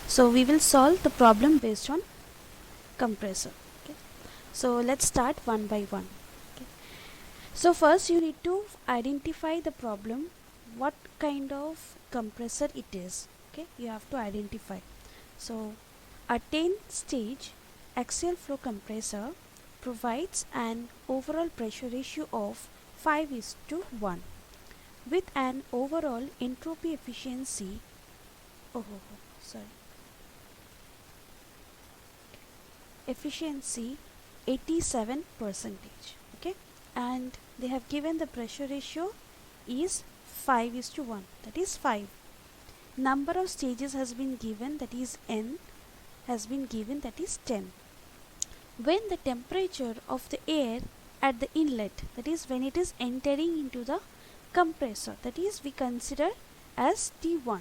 So we will solve the problem based on compressor. Okay. So let's start one by one. Okay. So first you need to identify the problem, what kind of compressor it is. Okay, you have to identify. So a 10 stage axial flow compressor provides an overall pressure ratio of 5 is to 1 with an overall entropy efficiency, sorry, efficiency 87 percentage. Okay, and they have given the pressure ratio is 5 is to 1, that is 5. Number of stages has been given, that is n has been given, that is 10. When the temperature of the air at the inlet, that is when it is entering into the compressor, that is we consider as T1.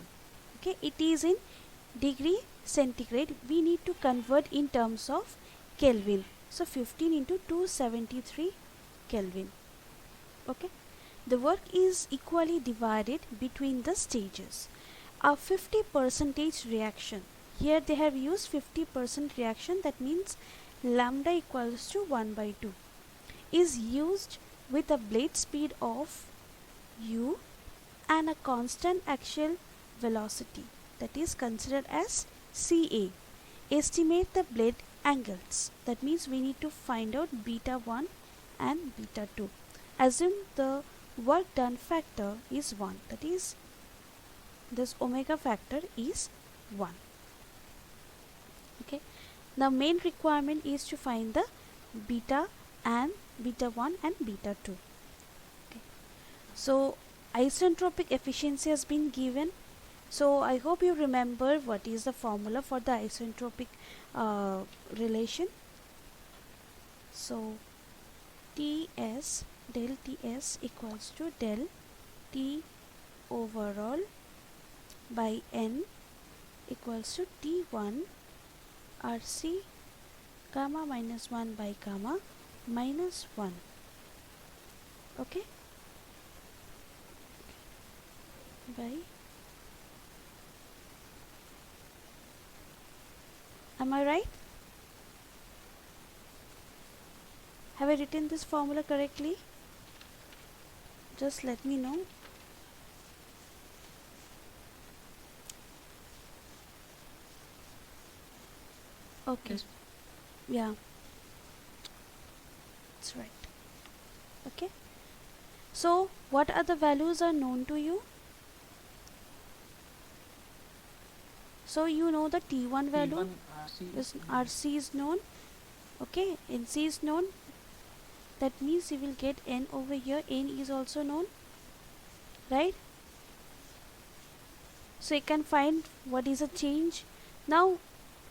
Okay, it is in degree centigrade, we need to convert in terms of Kelvin. So 15 into 273 Kelvin. Okay, the work is equally divided between the stages. A 50% reaction, here they have used 50% reaction, that means lambda equals to 1 by 2, is used with a blade speed of u and a constant axial velocity, that is considered as Ca. Estimate the blade angles, that means we need to find out beta 1 and beta 2. Assume the work done factor is 1, that is this omega factor is 1. Okay, now main requirement is to find the beta and beta 1 and beta 2. Okay, so isentropic efficiency has been given. So I hope you remember what is the formula for the isentropic relation. So Ts del Ts equals to del T overall by N equals to T1 RC gamma minus 1 by gamma minus 1. Okay, by, am I right? Have I written this formula correctly? Just let me know. Okay. Yes. Yeah, that's right. Okay, so what are the values are known to you? So you know the T1 value T1 RC is RC is known. Okay, NC is known, that means you will get N over here. N is also known, right? So you can find what is a change. Now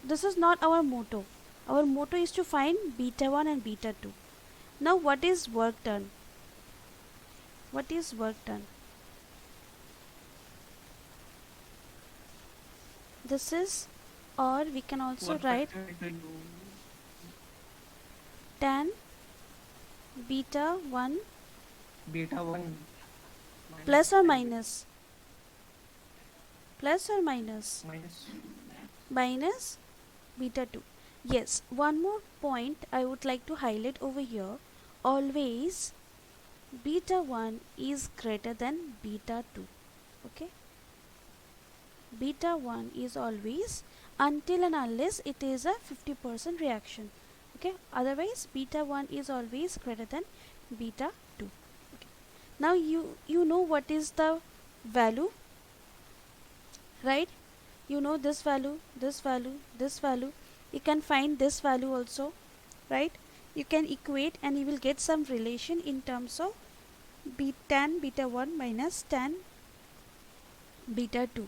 this is not our motto. Our motto is to find beta 1 and beta 2. Now what is work done? What is work done? This is, or we can also work write factor equal to tan beta 1 beta 1 plus or minus minus minus beta 2. Yes, one more point I would like to highlight over here. Always beta 1 is greater than beta 2. Okay, beta 1 is always, until and unless it is a 50% reaction. Okay, otherwise beta 1 is always greater than beta 2. Okay. Now you know what is the value, right? You know this value, this value, this value. You can find this value also, right? You can equate and you will get some relation in terms of tan beta 1 minus tan beta 2,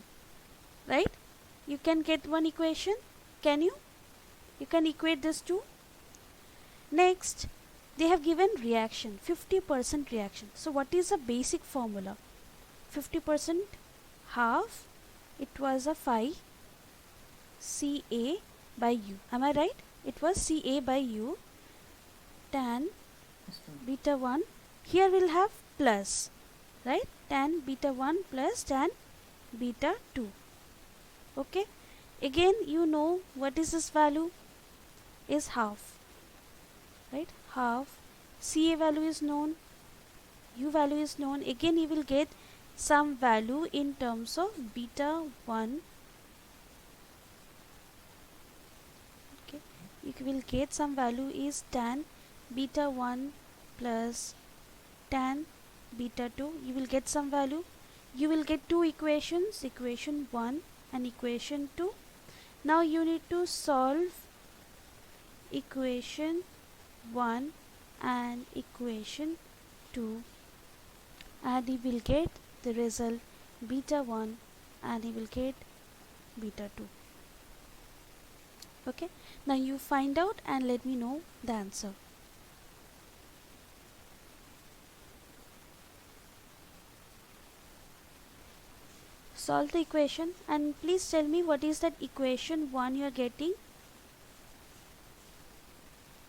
right? You can get one equation, can you? You can equate this two. Next, they have given reaction, 50% reaction. So what is the basic formula? 50% half, it was a phi Ca by u. Am I right? It was Ca by u tan beta 1. Here we'll have plus, right? Tan beta 1 plus tan beta 2. Okay. Again, you know what is this value is half, right? Half. Ca value is known, u value is known. Again, you will get some value in terms of beta 1. Okay, you will get some value is tan beta 1 plus tan beta 2. You will get some value. You will get two equations, equation 1 and equation 2. Now you need to solve equation 1 and equation 2, and you will get the result beta 1 and you will get beta 2. Okay, now you find out and let me know the answer. Solve the equation and please tell me what is that equation 1 you are getting.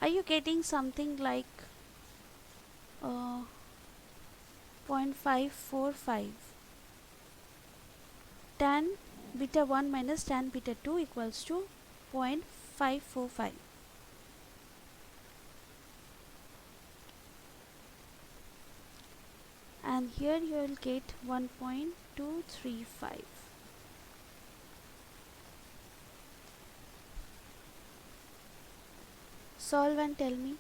Are you getting something like 0.545? Tan beta 1 minus tan beta 2 equals to 0.545. And here you will get 1.235. Solve and tell me.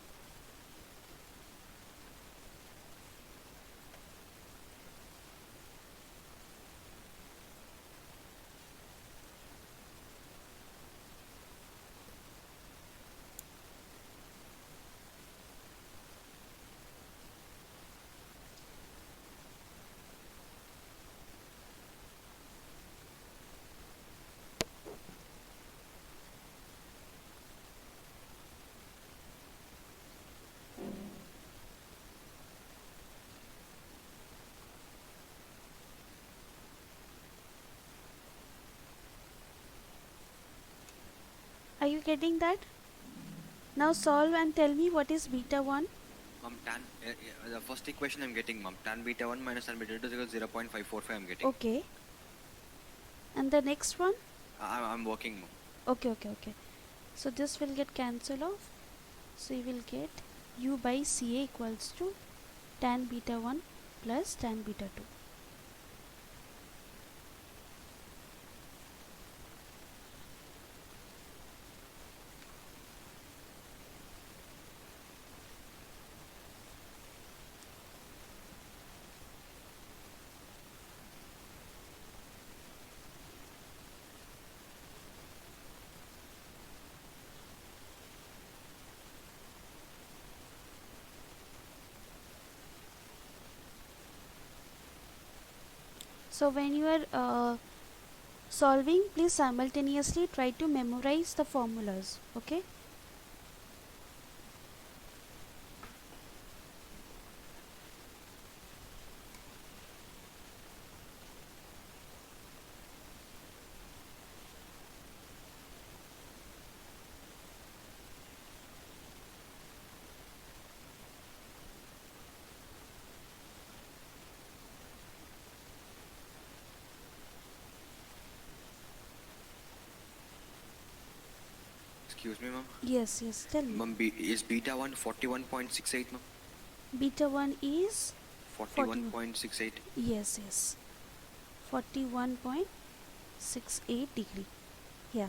Are you getting that? Now solve and tell me what is beta 1. The first equation I'm getting, mom. Tan beta 1 minus tan beta 2 is equal to 0.545 I'm getting. Okay. And the next one? I'm working, mom. Okay. So this will get cancelled off. So you will get u by Ca equals to tan beta 1 plus tan beta 2. So when you are solving, please simultaneously try to memorize the formulas. Okay. Excuse me, mom. Yes, tell me. Mom, is beta 1 41.68, mom? Beta 1 is 41.68. Yes. 41.68 degree. Yeah.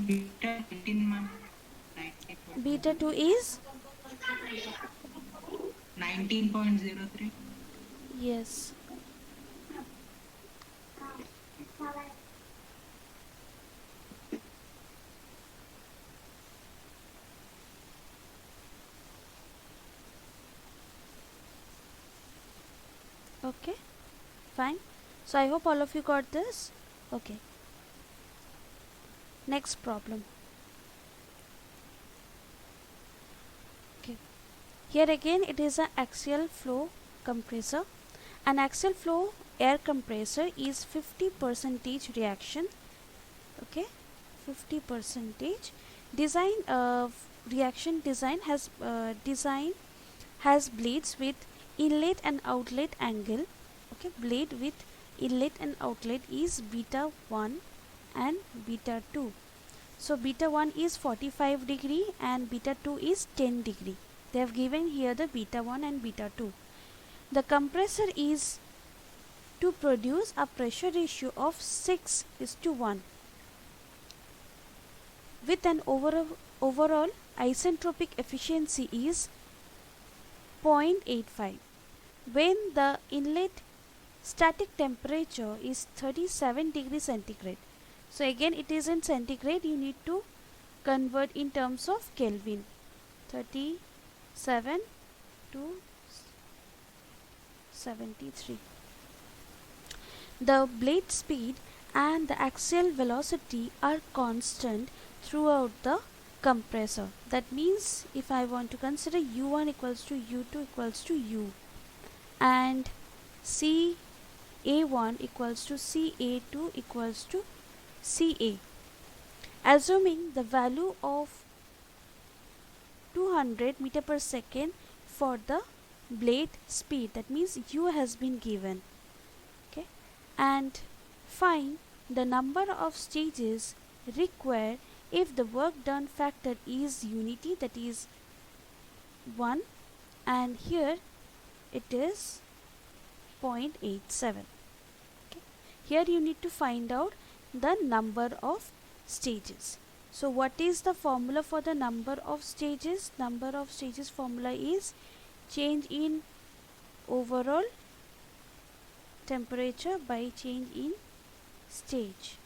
Beta 18, ma'am. Beta 2 is 19.03. yes. Okay, fine. So I hope all of you got this. Okay. Next problem. Okay. Here again it is an axial flow compressor. An axial flow air compressor is 50% reaction. Okay. 50 percentage. Design reaction design has blades with inlet and outlet angle. Okay, blade with inlet and outlet is beta 1 and beta 2. So beta 1 is 45 degree and beta 2 is 10 degree. They have given here the beta 1 and beta 2. The compressor is to produce a pressure ratio of 6 is to 1 with an overall isentropic efficiency is 0.85. When the inlet static temperature is 37 degrees centigrade. So again it is in centigrade, you need to convert in terms of Kelvin. 37 to 73. The blade speed and the axial velocity are constant throughout the compressor. That means if I want to consider u1 equals to u2 equals to u and CA1 equals to CA2 equals to CA, assuming the value of 200 meter per second for the blade speed, that means u has been given, okay, and find the number of stages required if the work done factor is unity, that is 1, and here it is 0.87. Okay. Here you need to find out the number of stages. So what is the formula for the number of stages? Number of stages formula is change in overall temperature by change in stage.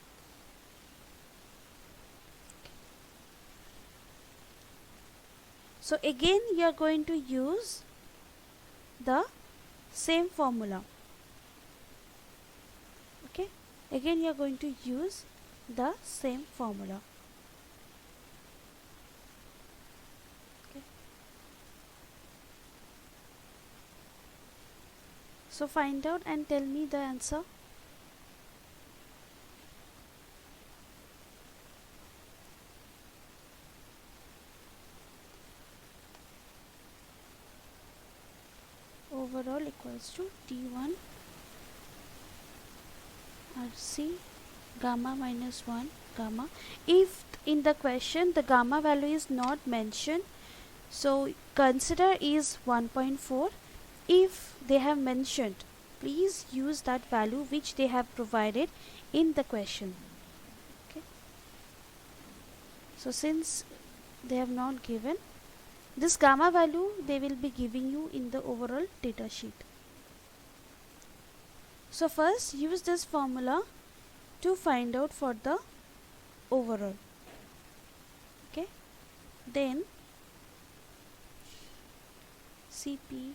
So again you are going to use the same formula. Okay, again you are going to use the same formula. Okay. So find out and tell me the answer. Overall equals to T1 RC gamma minus 1 gamma. If in the question the gamma value is not mentioned, so consider is 1.4. If they have mentioned, please use that value which they have provided in the question. Okay. So since they have not given, this gamma value they will be giving you in the overall data sheet. So first use this formula to find out for the overall. Okay. Then Cp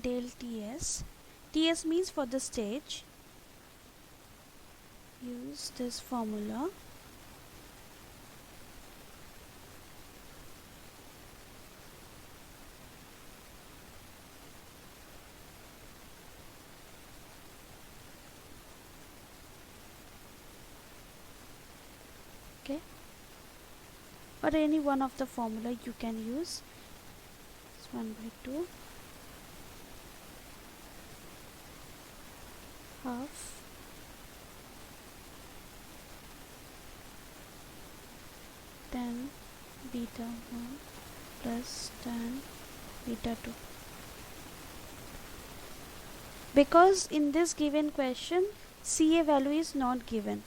del Ts. Ts means for the stage. Use this formula. Okay, or any one of the formula you can use. It's 1/2 half tan beta 1 plus tan beta 2. Because in this given question CA value is not given,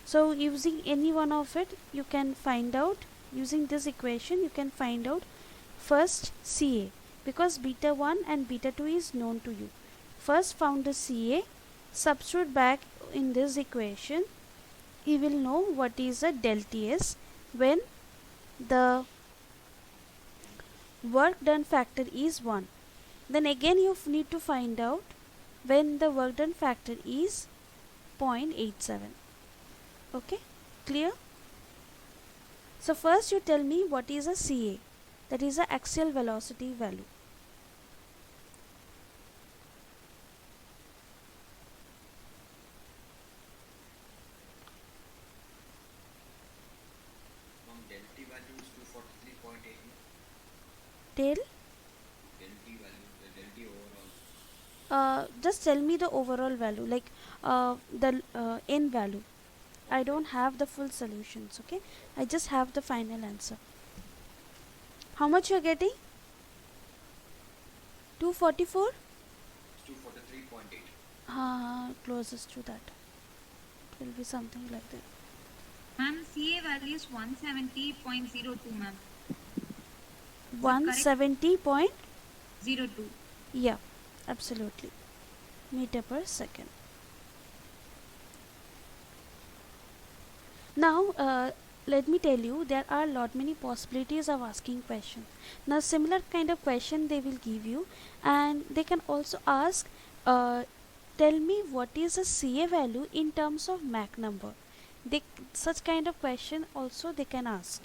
so using any one of it you can find out. Using this equation you can find out first CA, because beta 1 and beta 2 is known to you. First found the CA, substitute back in this equation, you will know what is a del Ts when the work done factor is 1. Then again you need to find out when the work done factor is 0.87. Okay, clear? So first you tell me what is a CA, that is a axial velocity value. value is 243.8. Del Del T value, the Del T overall. just tell me the overall value, like the n value. I Okay. don't have the full solutions, okay? I just have the final answer. How much you're getting? 244? It's 243.8. Closest to that. It will be something like that. Ma'am, CA value is 170.02, ma'am. Is it correct? 170 02. yeah, absolutely, meter per second. Now let me tell you, there are lot many possibilities of asking question. Now similar kind of question they will give you, and they can also ask, uh, tell me what is a CA value in terms of Mach number. They, such kind of question also they can ask.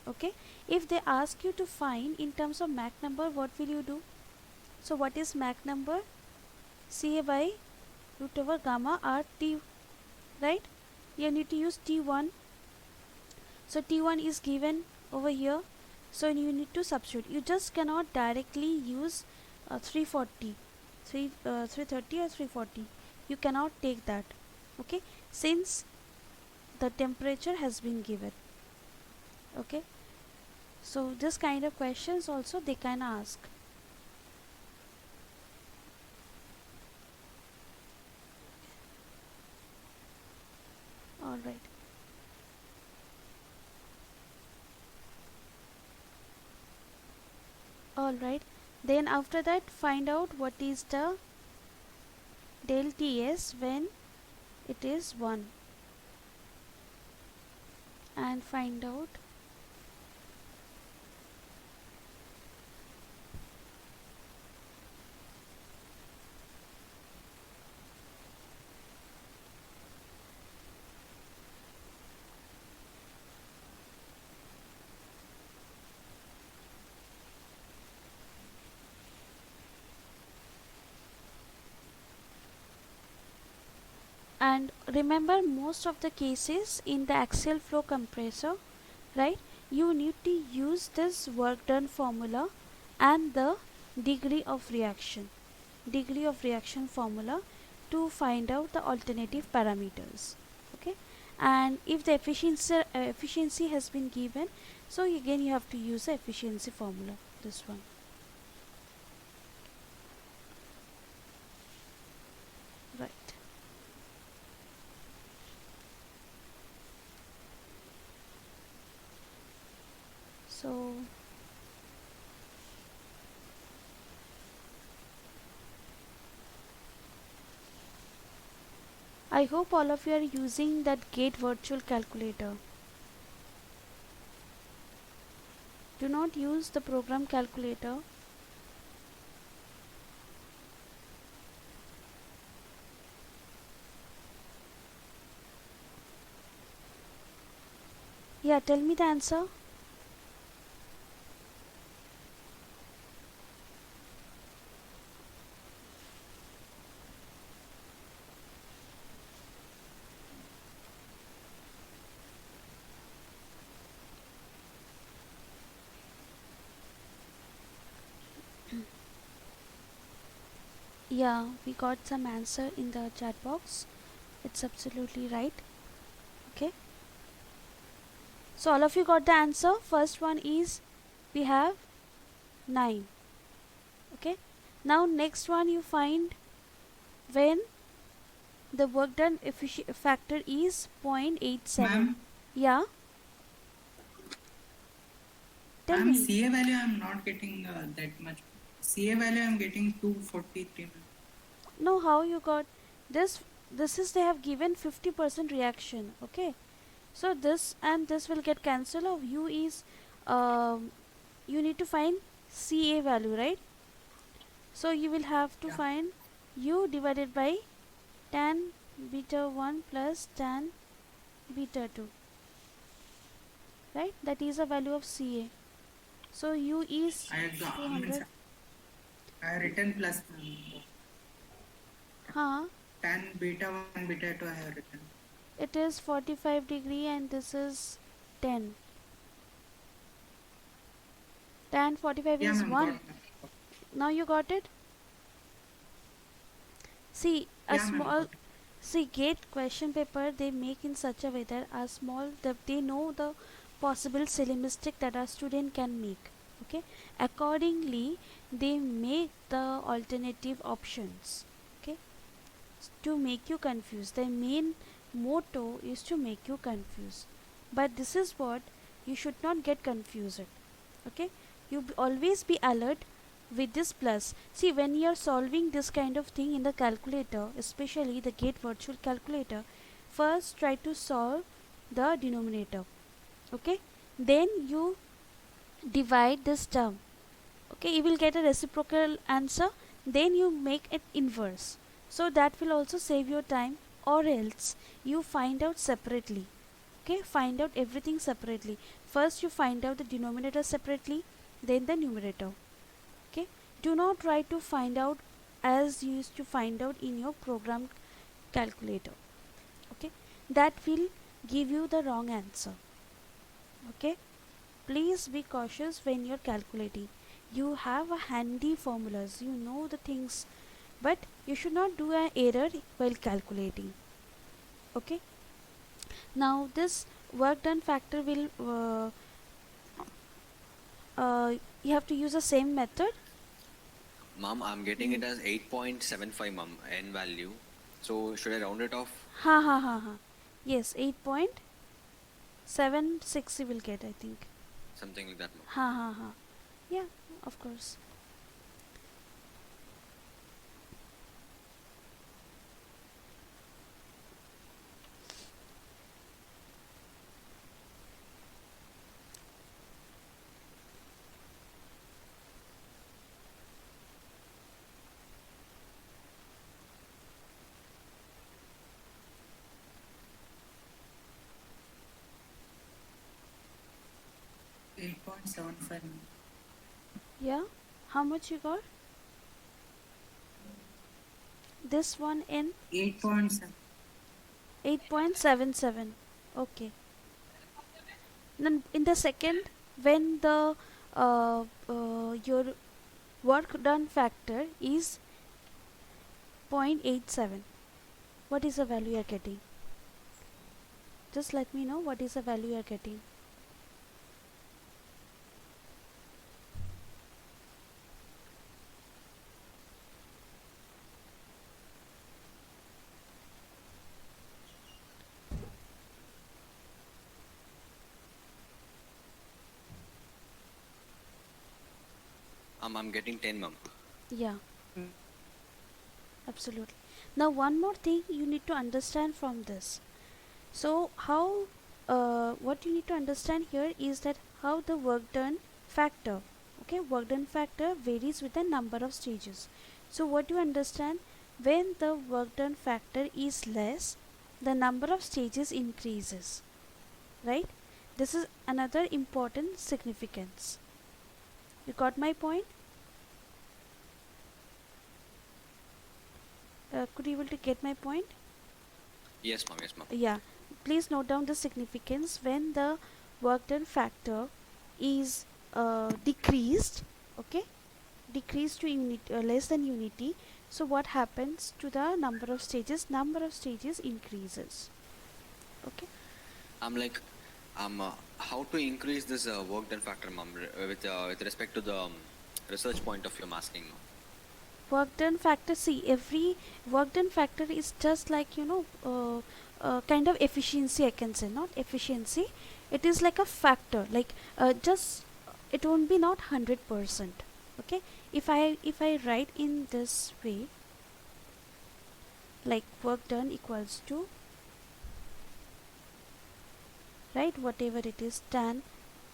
Okay, if they ask you to find in terms of Mach number, what will you do? So what is Mach number? CA by root over gamma r t, right? You need to use T1. So T1 is given over here, so you need to substitute. You just cannot directly use 340, 330 or 340. You cannot take that, okay, since the temperature has been given. Okay, so this kind of questions also they can ask. All right. All right, then after that find out what is the del Ts when it is 1, and find out and remember most of the cases in the axial flow compressor, right, you need to use this work done formula and the degree of reaction formula to find out the alternative parameters. Okay, and if the efficiency has been given, so again you have to use the efficiency formula, this one. Right. So I hope all of you are using that GATE virtual calculator. Do not use the program calculator. Yeah, tell me the answer. Yeah, we got some answer in the chat box. It's absolutely right. Okay. So all of you got the answer. First one is we have 9. Okay. Now next one you find when the work done factor is 0.87. Ma'am, Yeah. Tell ma'am, me. CA value I'm not getting that much. CA value I'm getting 243, ma'am. No, how you got this? This is they have given 50% reaction. Okay. So this and this will get cancelled. Of u is you need to find CA value, right? So you will have to Yeah. find u divided by tan beta 1 plus tan beta 2, right? That is a value of CA. So u is I have 200. I have written plus, ma'am. Huh? Tan beta 1, beta 2 I have written. It is 45 degree and this is 10. 0.45 Yeah, is ma'am. 1. Got that. Now you got it? See, a Yeah, ma'am. small, Got it. see, gate question paper they make in such a way that a small, that they know the possible silly mistake that a student can make. Okay, accordingly, they make the alternative options. Okay, to make you confused. Their main motto is to make you confused. But this is what you should not get confused. Okay, always be alert with this plus. See, when you are solving this kind of thing in the calculator, especially the gate virtual calculator, first try to solve the denominator. Okay, then you divide this term. Okay, you will get a reciprocal answer, then you make it inverse, so that will also save your time. Or else you find out separately. Okay, find out everything separately. First you find out the denominator separately, then the numerator. Okay, do not try to find out as you used to find out in your program calculator. Okay, that will give you the wrong answer. Okay, please be cautious when you're calculating. You have a handy formulas, you know the things, but you should not do an error while calculating. Okay, now this work done factor will you have to use the same method. Mom, I'm getting it as 8.75, mom, n value. So should I round it off? Ha ha ha ha, yes, 8.76 you will get, I think. Something like that, mom. Ha ha ha, yeah, of course. 8.75. Yeah, how much you got? This one in 8.7. 8.77. Okay, then in the second, when the your work done factor is 0.87, what is the value you are getting? Just let me know what is the value you are getting. I'm getting 10, mom. Yeah, absolutely. Now one more thing you need to understand from this. So how what you need to understand here is that how the work done factor, okay, work done factor varies with the number of stages. So what you understand, when the work done factor is less, the number of stages increases, right? This is another important significance. You got my point? Could you able to get my point? Yes, mom. Yes, mom. Yeah, please note down the significance when the work done factor is decreased. Okay, decreased to less than unity. So what happens to the number of stages? Number of stages increases. Okay, I'm like, how to increase this work done factor, mom, with respect to the research point of view, I'm asking, mom. work done factor, see, every work done factor is just like, kind of efficiency, I can say. Not efficiency, it is like a factor, like just it won't be not 100%. Okay, if I write in this way, like work done equals to, right, whatever it is, tan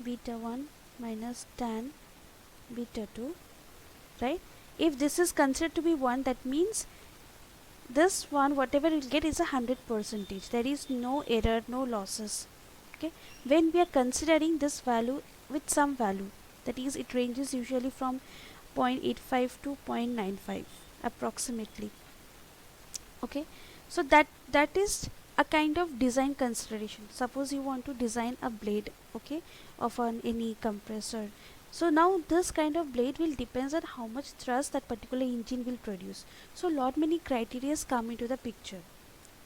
beta 1 minus tan beta 2, right? If this is considered to be 1, that means this one whatever you'll get is 100%. There is no error, no losses. Okay, when we are considering this value with some value, that is, it ranges usually from 0.85 to 0.95 approximately. Okay, so that is a kind of design consideration. Suppose you want to design a blade, okay, of any compressor, So now this kind of blade will depends on how much thrust that particular engine will produce. So lot many criteria come into the picture.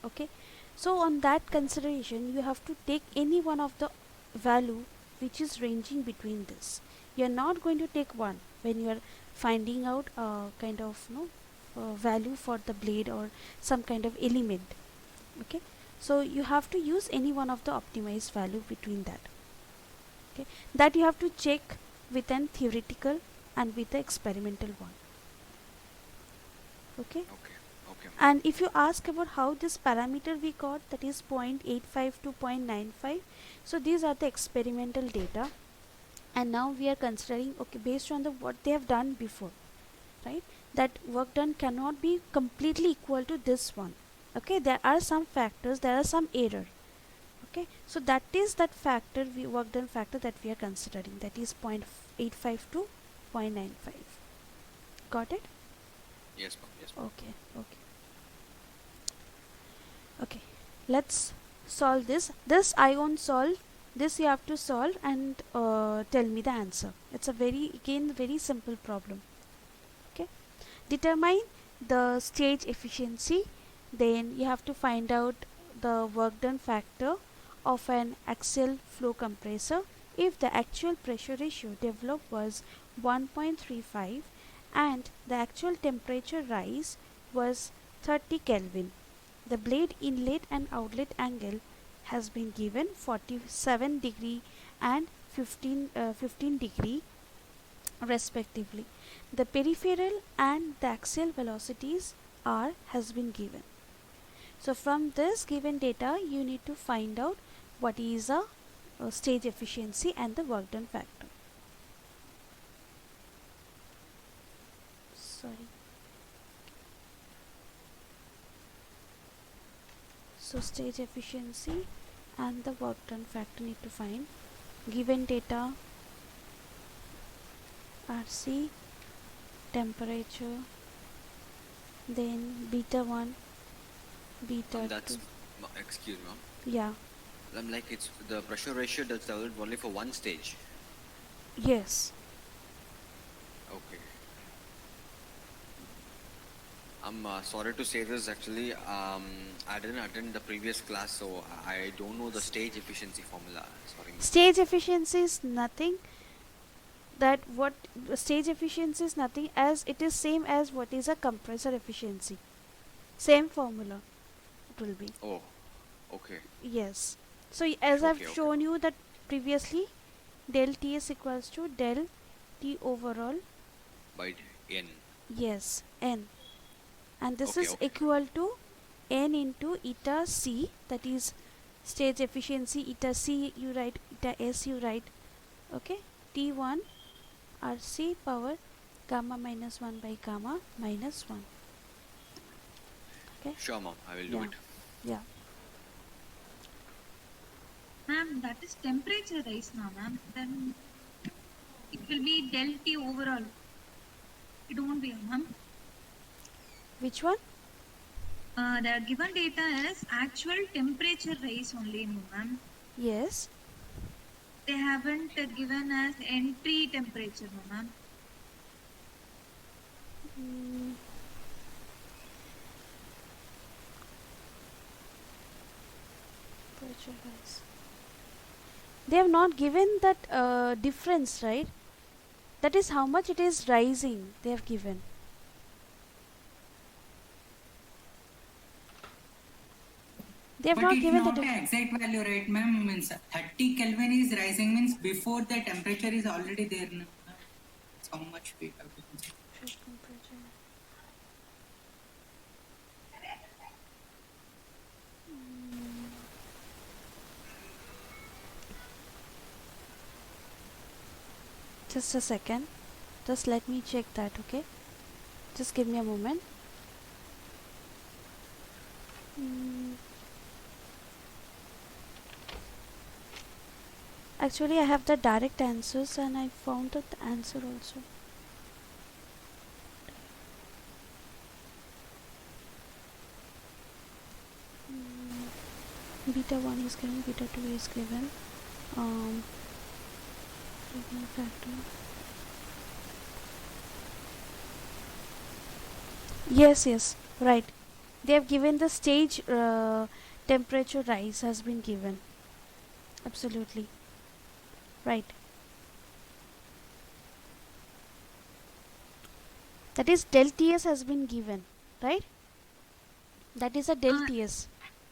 Okay, so on that consideration you have to take any one of the value which is ranging between this. You are not going to take one when you are finding out a kind of value for the blade or some kind of element. Okay, so you have to use any one of the optimized value between that. Okay, that you have to check with an theoretical and with the experimental one. Okay, Okay. Okay. and if you ask about how this parameter we got, that is 0.85 to 0.95, so these are the experimental data, and now we are considering, okay, based on the what they have done before, right, that work done cannot be completely equal to this one. Okay, there are some factors, there are some error. Okay, so that is that factor, we work done factor that we are considering, that is 0.85 to 0.95. Got it? Yes, ma'am. Yes, ma'am. Okay, okay. Okay, let's solve this I won't solve, this you have to solve and tell me the answer. It's a very simple problem. Okay, determine the stage efficiency, then you have to find out the work done factor of an axial flow compressor if the actual pressure ratio developed was 1.35 and the actual temperature rise was 30 Kelvin. The blade inlet and outlet angle has been given 47 degree and 15 degree respectively. The peripheral and the axial velocities r has been given. So from this given data you need to find out what is a stage efficiency and the work done factor. Sorry. So stage efficiency and the work done factor need to find. Given data, RC, temperature, then beta 1, beta That's 2. excuse me, ma'am. Yeah, I'm like it's the pressure ratio that's developed only for one stage. yes. Okay. I'm sorry to say this. Actually, I didn't attend the previous class, so I don't know the stage efficiency formula. Sorry, ma'am. Stage efficiency is nothing that what stage efficiency is nothing as it is same as what is a compressor efficiency. Same formula it will be. Oh, okay. Yes. So as I've Okay, okay. shown you that previously, del T is equals to del T overall. By n. Yes, N. And this Okay, is okay. equal to N into eta C, that is stage efficiency, eta C you write, eta S you write. Okay, T1 RC power gamma minus 1 by gamma minus 1. Okay, Sure, ma'am. I will do Yeah. it. yeah. Ma'am, that is temperature rise now, ma'am. Then it will be del T overall. It won't be, ma'am. Which one? The given data is actual temperature rise only, no, ma'am. Yes. They haven't given us entry temperature, no, ma'am. Mm. Pressure rise. They have not given that difference, right? That is how much it is rising. They have given. They have But not it's given the not an difference. exact value, right, ma'am? Means 30 Kelvin is rising means before the temperature is already there. No? That's how much we have to consider. Just a second. Just let me check that, okay? Just give me a moment. Mm. Actually, I have the direct answers and I found the answer also. Beta 1 is given, beta 2 is given. Given factor. Yes, yes, right. They have given the stage temperature rise has been given. Absolutely. Right. That is del Ts has been given. Right? That is a del Ah, Ts.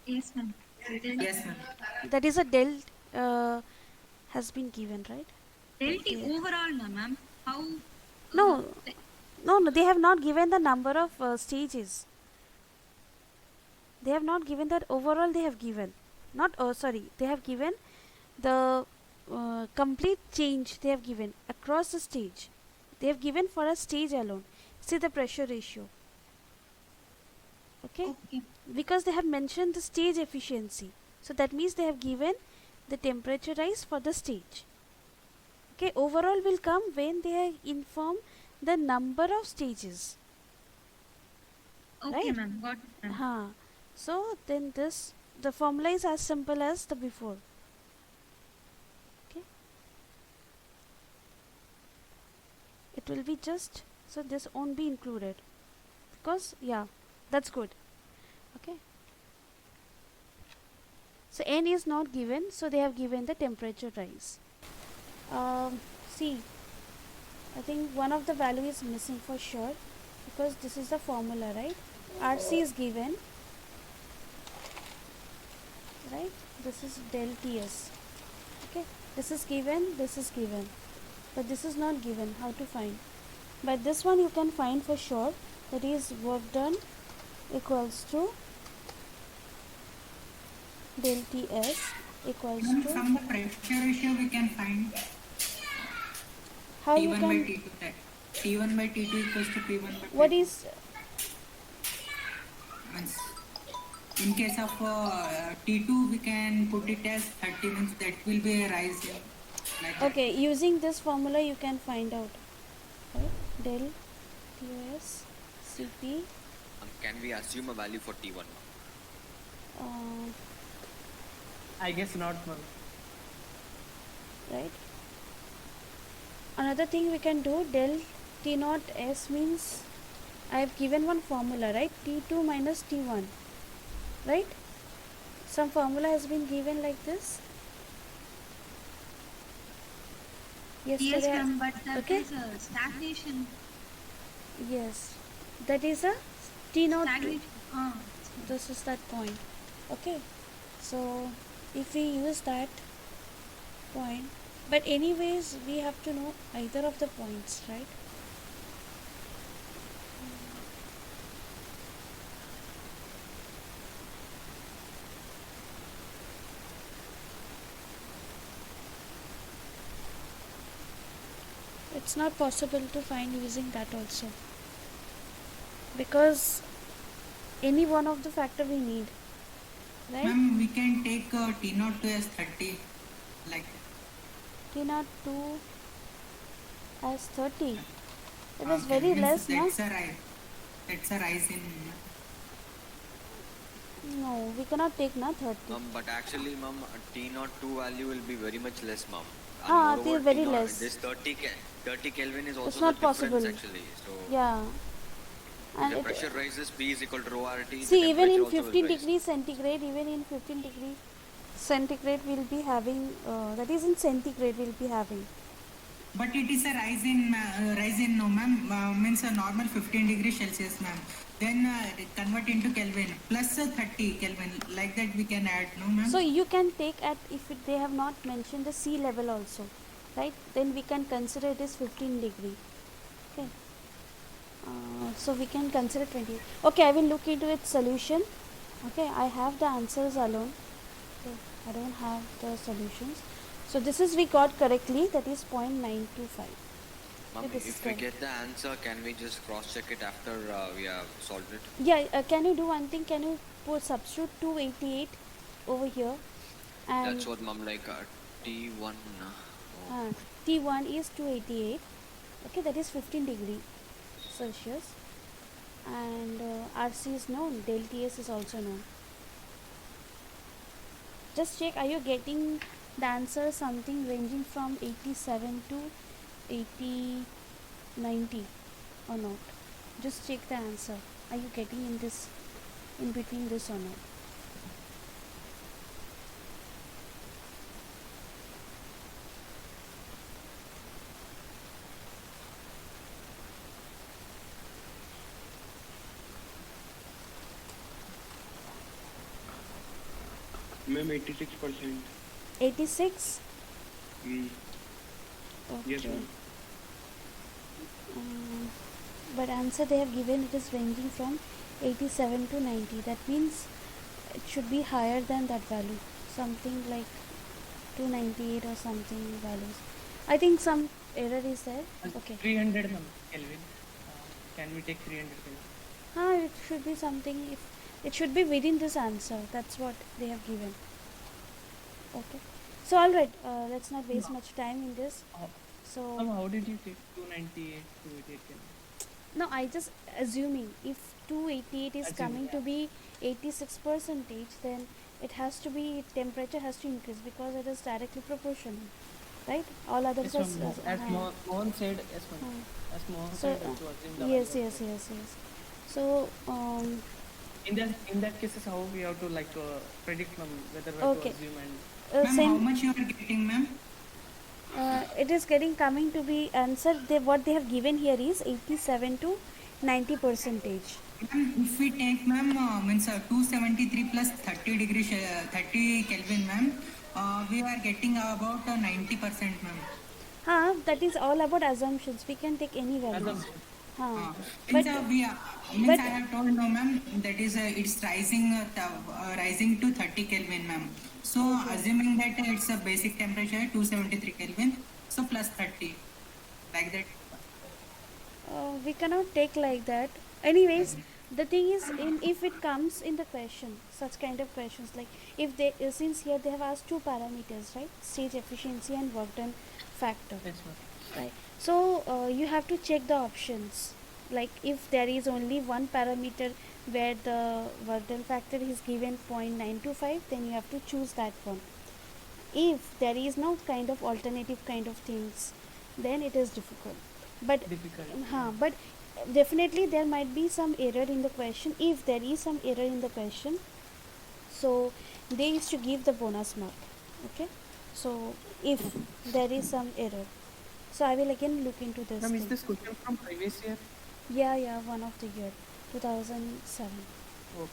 yes, ma'am. Yes, ma'am. That is a del has been given, right? Del Delta Ts. overall, na, ma'am. How? No, the- no, they have not given the number of stages. They have not given that overall. They have given, not sorry. They have given the complete change. They have given across the stage. They have given for a stage alone. See the pressure ratio. Okay, Okay. because they have mentioned the stage efficiency. So that means they have given the temperature rise for the stage. Okay, overall will come when they inform the number of stages. Okay, Right? ma'am. Got it, ma'am. Huh. So then this the formula is as simple as the before. Okay. It will be just so this won't be included because yeah, that's good. Okay. So n is not given, so they have given the temperature rise. See, I think one of the value is missing for sure because this is the formula, right? RC is given, right? This is del Ts. Okay, this is given, but this is not given. How to find? But this one you can find for sure. That is work done equals to del Ts equals Ma'am, to from the pressure ratio we can find how you T1 by can. T2. That T1 by T2 equals to P1 by P2. What is Means in case of T2 we can put it as 30, means that will be a rise in like that. okay? Using this formula you can find out, right? Del Ts Cp. Can we assume a value for T1? Uh, I guess not, ma'am. right. Another thing we can do, del T naught S means I have given one formula, right? T2 minus T1, right? Some formula has been given like this. Yes, Yesterday, ma'am. But that okay. is a stagnation. Yes, that is a T naught. Stagnation. This is that point. Okay, so if we use that point, but anyways we have to know either of the points, right? It's not possible to find using that also because any one of the factor we need, right? Ma'am, we can take T0 to as 30 like that. T naught 2 as 30. It was Okay, very means less, no? that's a rise. That's a rise in. No, we cannot take na 30. But actually, ma'am, T02 value will be very much less, ma'am. And Ah, moreover, it is very T0 less. This 30 Kelvin is also It's not the difference possible. actually. So Yeah. if And the it, pressure rises, P is equal to rho RT. see, the even in temperature also will 15 rise. degrees centigrade, even in 15 degree centigrade, we'll be having, that is in centigrade, we'll be having. But it is a rise in no, ma'am, means a normal 15 degrees Celsius, ma'am. Then convert into Kelvin plus 30 Kelvin, like that we can add, no, ma'am. So you can take at, if they have not mentioned the sea level also, right? Then we can consider it as 15 degree. Okay. So we can consider 20. Okay, I will look into its solution. Okay, I have the answers alone. Okay, I don't have the solutions. So this is we got correctly, that is 0.925. Ma'am, this is if we correct. get the answer, can we just cross check it after we have solved it? Yeah, can you do one thing? Can you put substitute 288 over here? And That's what, ma'am, like T1. Oh. T1 is 288. Okay, that is 15 degree Celsius. And RC is known, del Ts is also known. Just check, are you getting the answer something ranging from 87 to 80, 90 or not? Just check the answer. Are you getting in this, in between this or not? Ma'am 86%. 86. Yes, Okay. ma'am. But answer they have given, it is ranging from 87 to 90. That means it should be higher than that value, something like 298 or something values. I think some error is there. Okay. 300 Kelvin. Can we take 300 Kelvin? It should be something, if it should be within this answer, that's what they have given. Okay, so all right, let's not waste much time in this. So How did you take 298 to 88 Kelvin? no, I just assuming if 288 is Assuming, coming to yeah. be 86%, then it has to be, temperature has to increase because it is directly proportional, right? All others Yes, are ma'am. As Mohan said, yes, ma'am. As Mohan So, said, to assume the yes, value yes, of yes, yes. So in that cases, how we have to predict from whether we have Okay. to assume and Ma'am, how same. much you are getting, ma'am? It is getting coming to be answer. What they have given here is 87 to 90%. Ma'am, if we take, ma'am, means 273 plus 30 degree, 30 Kelvin, ma'am, we are getting about 90%, ma'am. That is all about assumptions. We can take any values. assumption. But Means I have told no, ma'am, that is it's rising to 30 Kelvin, ma'am. So assuming that it's a basic temperature 273 Kelvin, so plus 30, like that. we cannot take like that. Anyways, the thing is, if it comes in the question, such kind of questions, like if they since here they have asked two parameters, right? Stage efficiency and work done factor. Yes, ma'am. Right. So you have to check the options. Like if there is only one parameter where the work done factor is given 0.925, then you have to choose that one. If there is no kind of alternative kind of things, then it is difficult. But Difficult. but definitely there might be some error in the question. If there is some error in the question, so they used to give the bonus mark. Okay. So if there is some error, so I will again look into this. Ma'am, is thing. this question from previous year? Yeah, one of the year, 2007. Okay.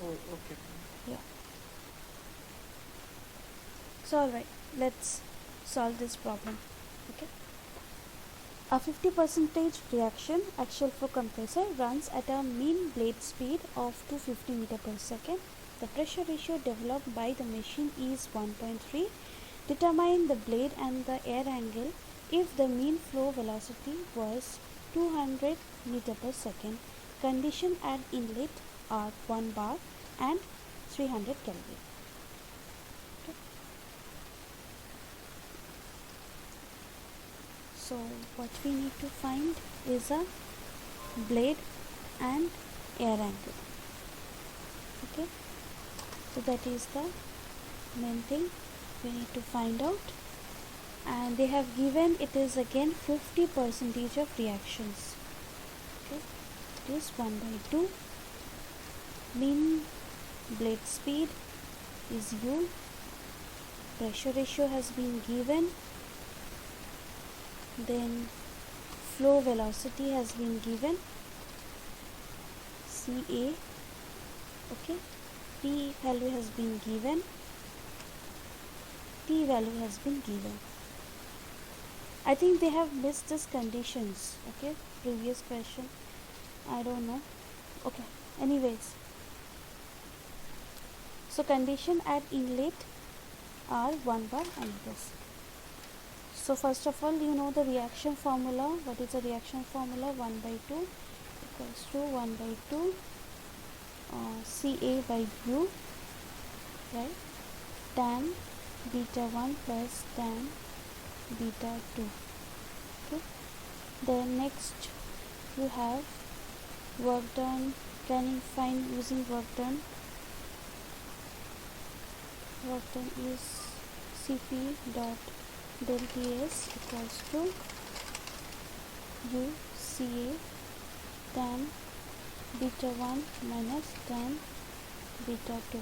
Oh, okay. Yeah. So alright, let's solve this problem. Okay. A 50% reaction axial flow compressor runs at a mean blade speed of 250 meter per second. The pressure ratio developed by the machine is 1.3. Determine the blade and the air angle if the mean flow velocity was 200 meter per second. Condition at inlet are 1 bar and 300 Kelvin. Okay. So what we need to find is a blade and air angle. Okay. So that is the main thing we need to find out. And they have given it is again 50% of reactions. Okay. It is 1 by 2. Mean blade speed is U. Pressure ratio has been given. Then flow velocity has been given, CA. Okay. P value has been given, T value has been given. I think they have missed these conditions. Okay, previous question, I don't know. Okay, anyways, so condition at inlet are 1 bar and this. So first of all, you know the reaction formula. What is the reaction formula? 1 by 2 equals to 1 by 2 Ca by U, right? Tan beta 1 plus tan beta 2. Okay. Then next you have work done. Can you find using work done? Work done is Cp dot del Ts equals to U Ca tan beta 1 minus tan beta 2.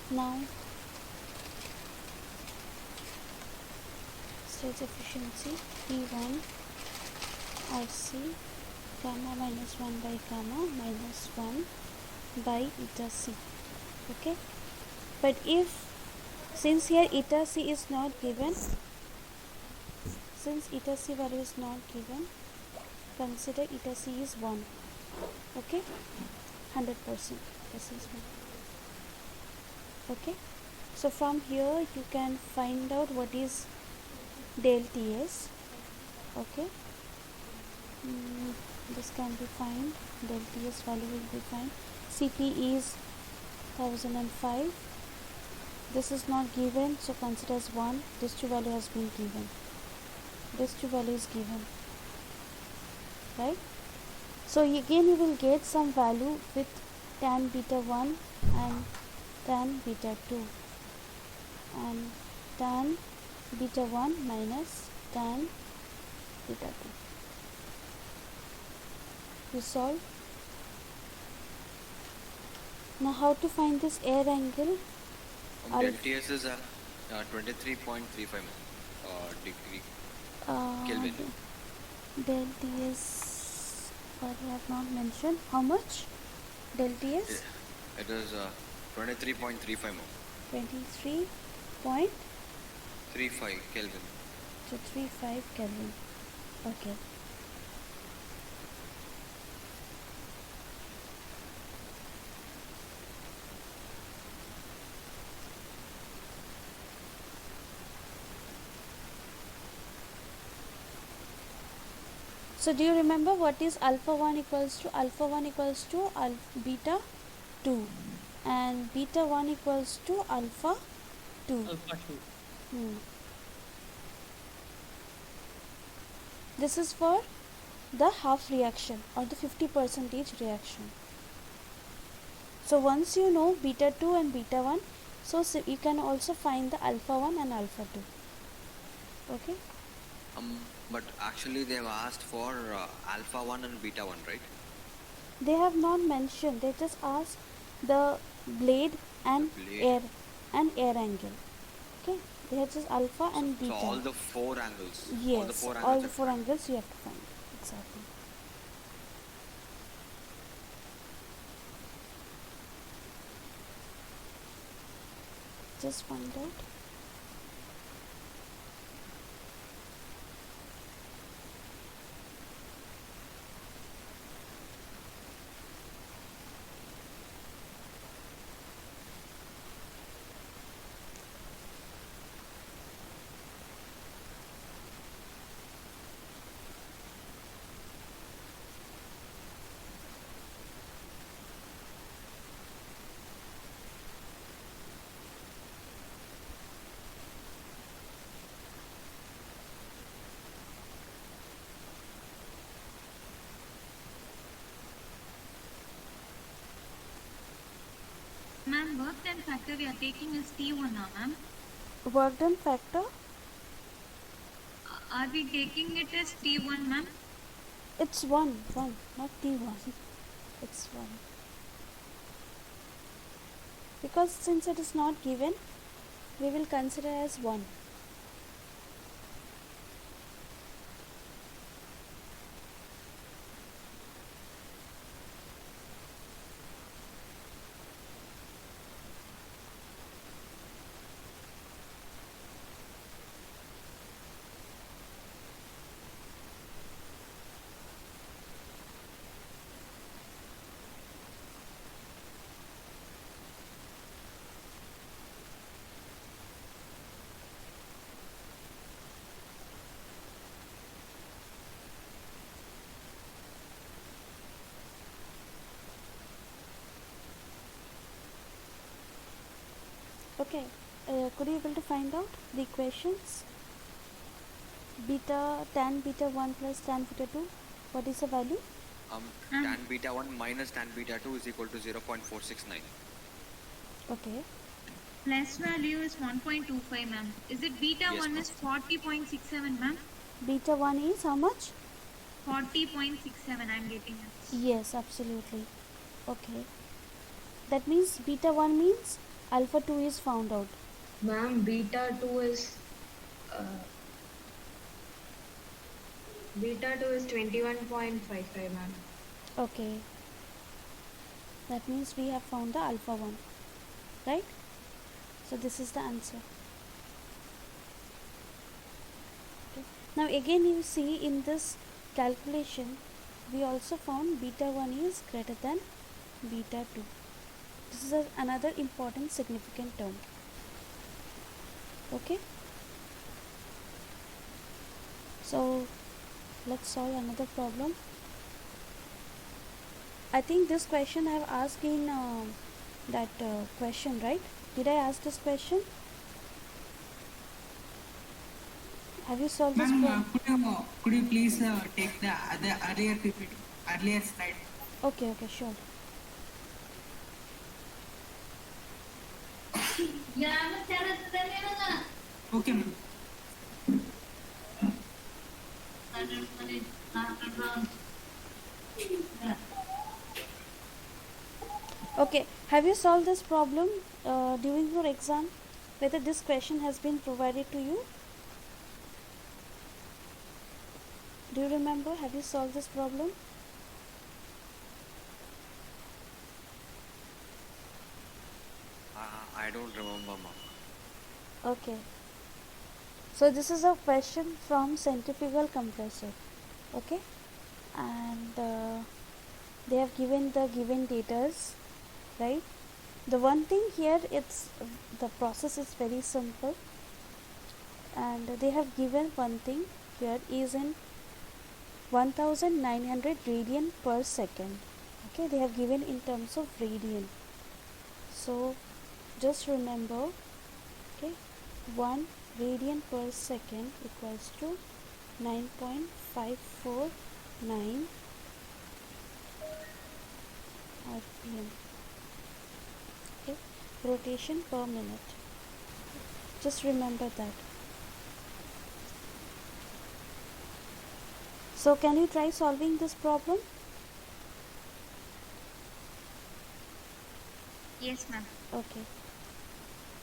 Now stage efficiency P1 RC gamma minus 1 by gamma minus 1 by eta c. Okay, but if since here eta c is not given, since eta c value is not given, consider eta c is 1. Okay, 100% this is 1. Okay, so from here you can find out what is del Ts. Okay, this can be found, del Ts value will be found. Cp is 1005. This is not given, so consider as 1. This 2 value has been given. This 2 value is given, right? So again you will get some value with tan beta 1 and tan beta 2 and tan beta 1 minus tan beta 2. You solve. Now how to find this air angle? Del TS is 23.35 degree Kelvin. Del Ts, but I have not mentioned how much. Del Ts It is 23.35 mole. 23.35 Kelvin. Kelvin. Okay. So do you remember what is alpha 1 equals to? Alpha 1 equals to beta 2 and beta 1 equals to alpha 2. Alpha 2. This is for the half reaction or the 50% reaction. So once you know beta 2 and beta 1, so you can also find the alpha 1 and alpha 2. Okay. But actually they have asked for alpha 1 and beta 1, right? They have not mentioned. They just asked the blade and air angle. Okay. They have just alpha and beta. So all the 4 angles. Yes. All the 4 angles you have to find. Exactly. Just find out. Ma'am, work done factor we are taking is T1 now, ma'am. Work done factor? Are we taking it as T1, ma'am? It's 1, not T1. It's 1. Because since it is not given, we will consider as 1. Okay, could you able to find out the equations? Tan beta 1 plus tan beta 2, what is the value? Tan beta 1 minus tan beta 2 is equal to 0.469. Okay. Plus value is 1.25, ma'am. Is it beta Yes, 1 ma'am. is 40.67, ma'am? Beta 1 is how much? 40.67, I'm getting it. Yes, absolutely. Okay. That means beta 1 means alpha 2 is found out. Ma'am, beta 2 is 21.55, ma'am. Okay. That means we have found the alpha 1. Right? So this is the answer. Okay. Now again you see in this calculation we also found beta 1 is greater than beta 2. This is another important significant term. Okay. So let's solve another problem. I think this question I have asked in that question, right? Did I ask this question? Have you solved this problem? Ma'am, could you please take the earlier PPT, earlier slide? Okay, sure. Okay, ma'am. Okay, have you solved this problem during your exam? Whether this question has been provided to you? Do you remember? Have you solved this problem? I don't remember, ma'am. Okay. So this is a question from centrifugal compressor. Okay, and they have given the given datas, right? The one thing here, it's the process is very simple, and they have given one thing here is in 1900 radian per second. Okay, they have given in terms of radian. So just remember, okay, 1 radian per second equals to 9.549 rpm. Okay, rotation per minute. Just remember that. So can you try solving this problem? Yes, ma'am. Okay.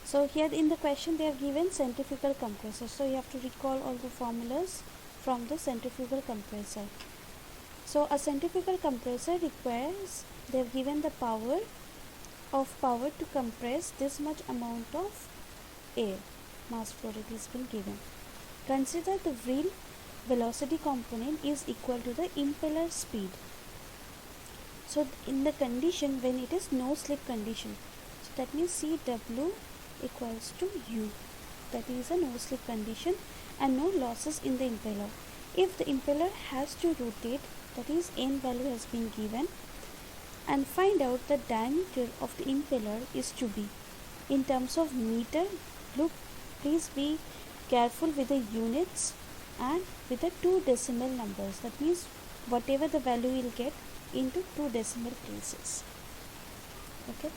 So here in the question they have given centrifugal compressor. So you have to recall all the formulas from the centrifugal compressor. So a centrifugal compressor requires, they have given the power to compress this much amount of air. Mass flow rate has been given. Consider the wheel velocity component is equal to the impeller speed. So in the condition when it is no slip condition, so that means CW equals to U. That is a no slip condition and no losses in the impeller. If the impeller has to rotate, that is N value has been given, and find out the diameter of the impeller is to be in terms of meter. Look, please be careful with the units and with the 2 decimal numbers. That means whatever the value you will get into 2 decimal places. Okay,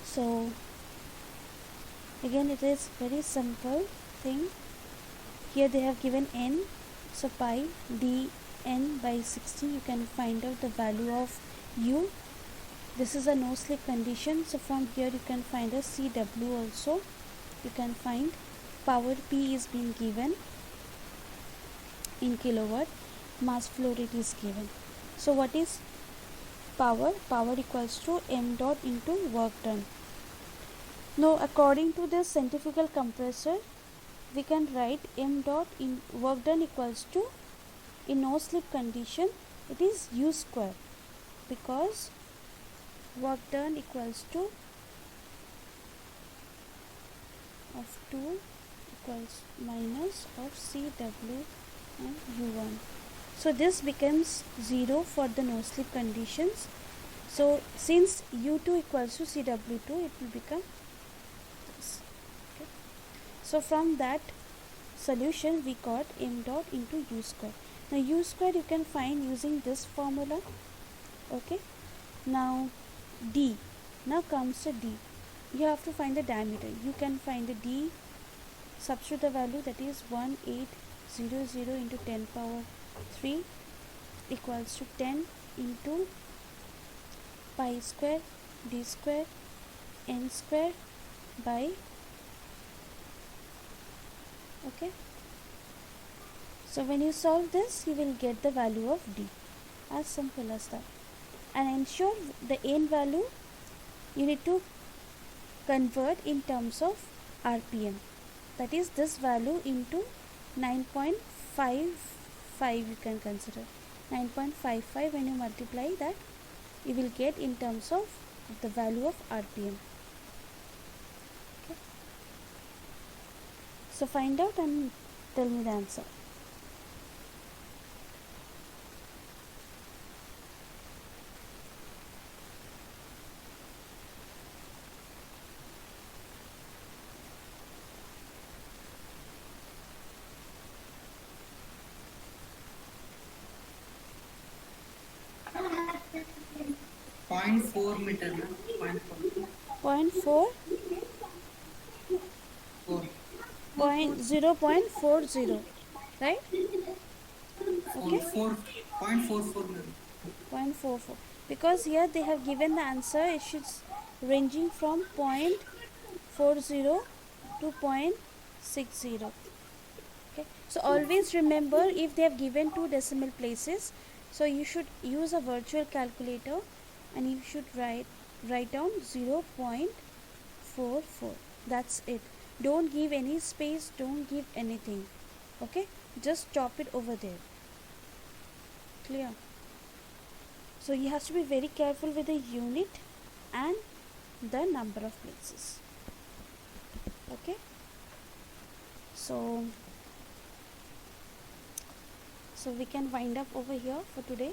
so again it is very simple thing. Here they have given n, so pi dn by 60, you can find out the value of u. This is a no slip condition, so from here you can find a CW also. You can find power P is being given in kilowatt, mass flow rate is given. So what is power? Power equals to m dot into work done. Now according to this centrifugal compressor, we can write m dot in work done equals to, in no slip condition it is u square, because work done equals to of 2 equals minus of CW and u1. So this becomes 0 for the no slip conditions. So since u2 equals to CW2, it will become this. Okay. So from that solution we got m dot into u square. Now u square you can find using this formula. Okay. Now d. Now comes a d. you have to find the diameter. You can find the d, substitute the value, that is 1800 into 10 power 3 equals to 10 into pi square d square n square by, okay. So when you solve this, you will get the value of d. As simple as that. And ensure the n value you need to convert in terms of RPM. That is this value into 9.55, you can consider 9.55. When you multiply that, you will get in terms of the value of RPM. Okay. So find out and tell me the answer. Point 4 meter, ma'am. Point 0.4 4. point 0.40, right? Okay. 4.44, ma'am. 0.44, because here they have given the answer, it should ranging from 0.40 to 0.60. Okay, so always remember, if they have given two decimal places, so you should use a virtual calculator and you should write down 0.44. That's it. Don't give any space, don't give anything. Okay, just chop it over there. Clear? So you have to be very careful with the unit and the number of places. Okay, so we can wind up over here for today.